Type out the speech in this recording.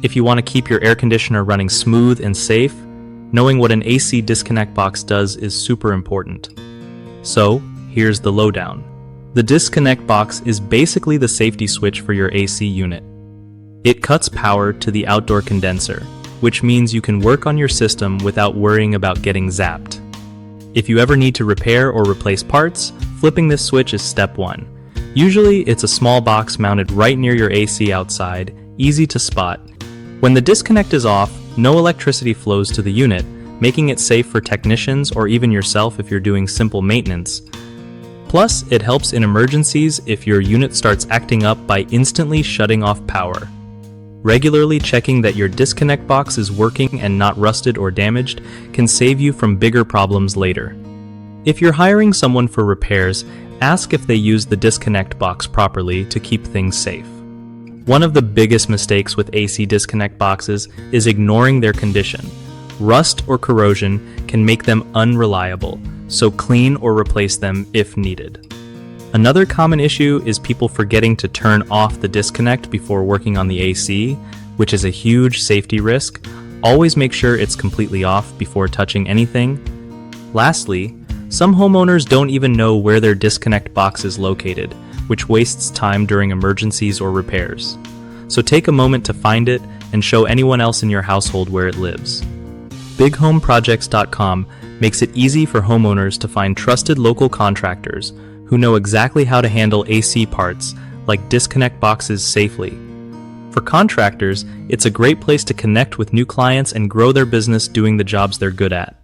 If you want to keep your air conditioner running smooth and safe, knowing what an AC disconnect box does is super important. So, here's the lowdown. The disconnect box is basically the safety switch for your AC unit. It cuts power to the outdoor condenser, which means you can work on your system without worrying about getting zapped. If you ever need to repair or replace parts, flipping this switch is step one. Usually, it's a small box mounted right near your AC outside, easy to spot. When the disconnect is off, no electricity flows to the unit, making it safe for technicians or even yourself if you're doing simple maintenance. Plus, it helps in emergencies if your unit starts acting up by instantly shutting off power. Regularly checking that your disconnect box is working and not rusted or damaged can save you from bigger problems later. If you're hiring someone for repairs, ask if they use the disconnect box properly to keep things safe. One of the biggest mistakes with AC disconnect boxes is ignoring their condition. Rust or corrosion can make them unreliable, so clean or replace them if needed. Another common issue is people forgetting to turn off the disconnect before working on the AC, which is a huge safety risk. Always make sure it's completely off before touching anything. Lastly, some homeowners don't even know where their disconnect box is located, which wastes time during emergencies or repairs. So take a moment to find it and show anyone else in your household where it lives. BigHomeProjects.com makes it easy for homeowners to find trusted local contractors who know exactly how to handle AC parts like disconnect boxes safely. For contractors, it's a great place to connect with new clients and grow their business doing the jobs they're good at.